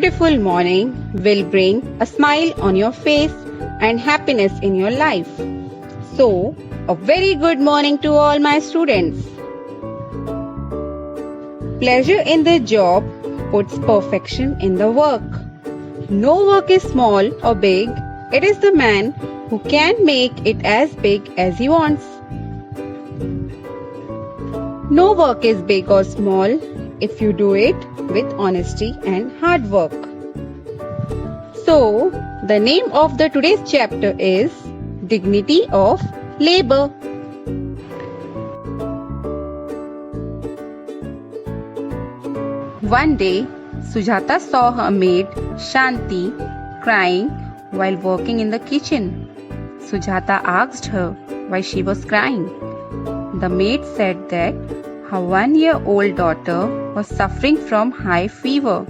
beautiful morning will bring a smile on your face and happiness in your life. So, a very good morning to all my students. Pleasure in the job puts perfection in the work. No work is small or big. It is the man who can make it as big as he wants. No work is big or small if you do it with honesty and hard work. So, the name of the today's chapter is Dignity of Labor. One day, Sujata saw her maid Shanti crying while working in the kitchen. Sujata asked her why she was crying. The maid said that her 1-year-old daughter was suffering from high fever.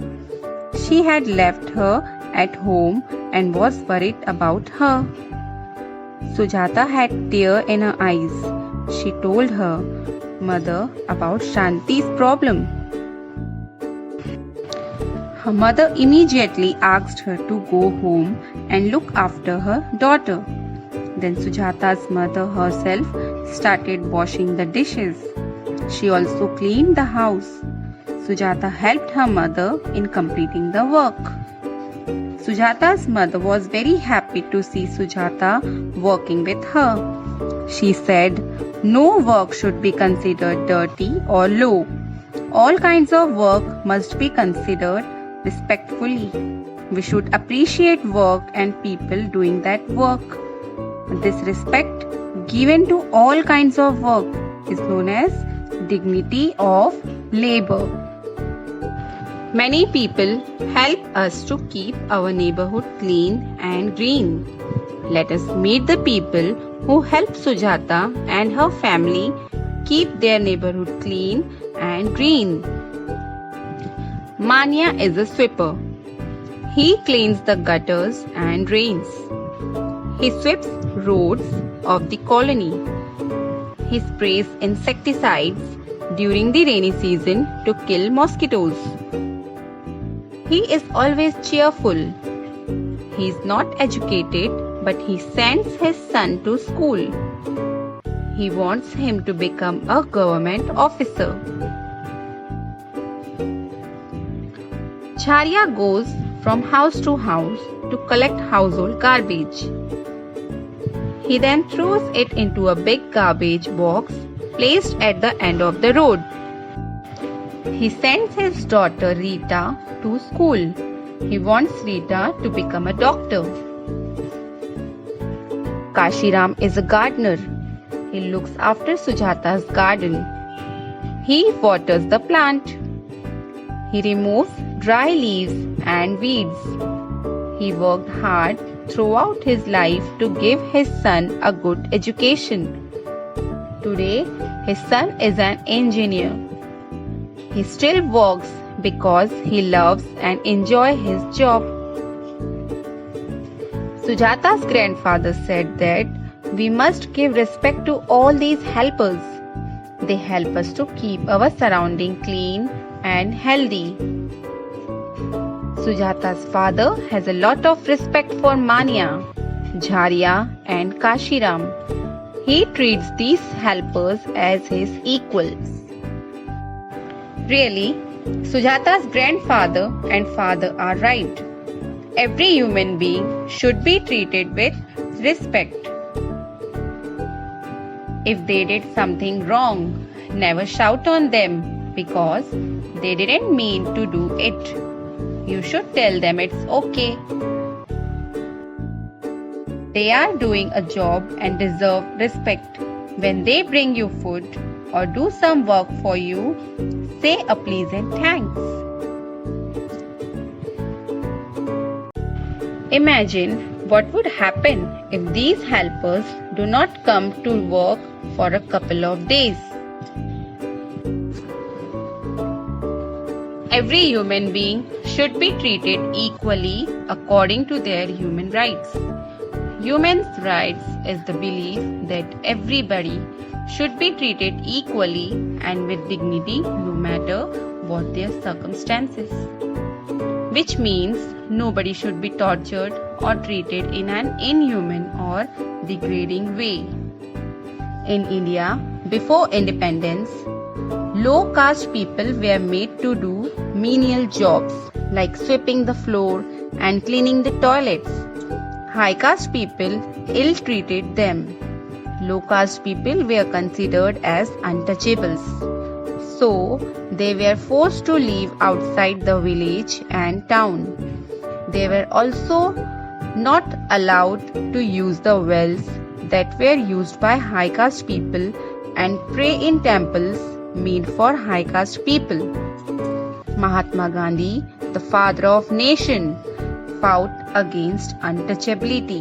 She had left her at home and was worried about her. Sujata had tears in her eyes. She told her mother about Shanti's problem. Her mother immediately asked her to go home and look after her daughter. Then Sujata's mother herself started washing the dishes. She also cleaned the house. Sujata helped her mother in completing the work. Sujata's mother was very happy to see Sujata working with her. She said, "No work should be considered dirty or low. All kinds of work must be considered respectfully. We should appreciate work and people doing that work. This respect given to all kinds of work is known as dignity of labor." Many people help us to keep our neighborhood clean and green. Let us meet the people who help Sujata and her family keep their neighborhood clean and green. Manya is a sweeper. He cleans the gutters and drains. He sweeps roads of the colony. He sprays insecticides during the rainy season to kill mosquitoes. He is always cheerful. He is not educated, but he sends his son to school. He wants him to become a government officer. Jharia goes from house to house to collect household garbage. He then throws it into a big garbage box placed at the end of the road. He sends his daughter Rita to school. He wants Rita to become a doctor. Kashiram is a gardener. He looks after Sujata's garden. He waters the plant. He removes dry leaves and weeds. He worked hard throughout his life to give his son a good education. Today, his son is an engineer. He still works because he loves and enjoys his job. Sujata's grandfather said that we must give respect to all these helpers. They help us to keep our surrounding clean and healthy. Sujata's father has a lot of respect for Manya, Jharia and Kashiram. He treats these helpers as his equals. Really, Sujata's grandfather and father are right. Every human being should be treated with respect. If they did something wrong, never shout on them because they didn't mean to do it. You should tell them it's okay. They are doing a job and deserve respect. When they bring you food or do some work for you, say a pleasant thanks. Imagine what would happen if these helpers do not come to work for a couple of days. Every human being should be treated equally according to their human rights. Human rights is the belief that everybody should be treated equally and with dignity no matter what their circumstances. which means nobody should be tortured or treated in an inhuman or degrading way. In India, before independence, low caste people were made to do menial jobs like sweeping the floor and cleaning the toilets. High caste people ill-treated them. Low caste people were considered as untouchables. So, they were forced to live outside the village and town. They were also not allowed to use the wells that were used by high caste people and pray in temples made for high caste people. Mahatma Gandhi, the father of nation, fought against untouchability.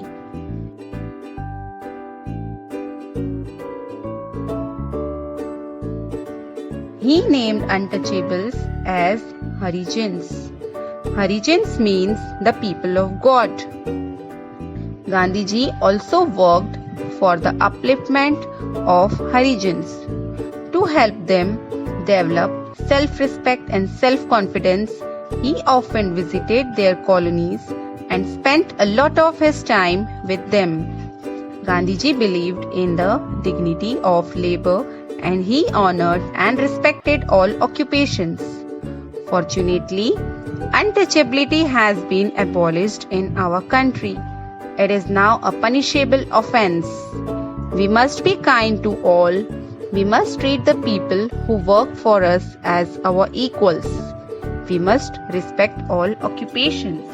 He named untouchables as Harijans. Harijans means the people of God. Gandhiji also worked for the upliftment of Harijans to help them develop self-respect and self-confidence. He often visited their colonies and spent a lot of his time with them. Gandhiji believed in the dignity of labor and he honored and respected all occupations. Fortunately, untouchability has been abolished in our country. It is now a punishable offense. We must be kind to all. We must treat the people who work for us as our equals. We must respect all occupations.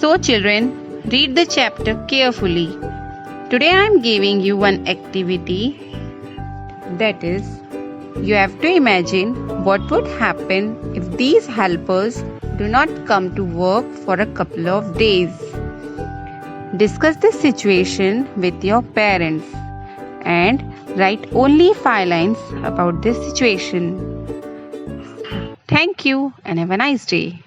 So children, read the chapter carefully. Today I am giving you one activity, that is, you have to imagine what would happen if these helpers do not come to work for a couple of days. Discuss this situation with your parents and write only 5 lines about this situation. Thank you and have a nice day.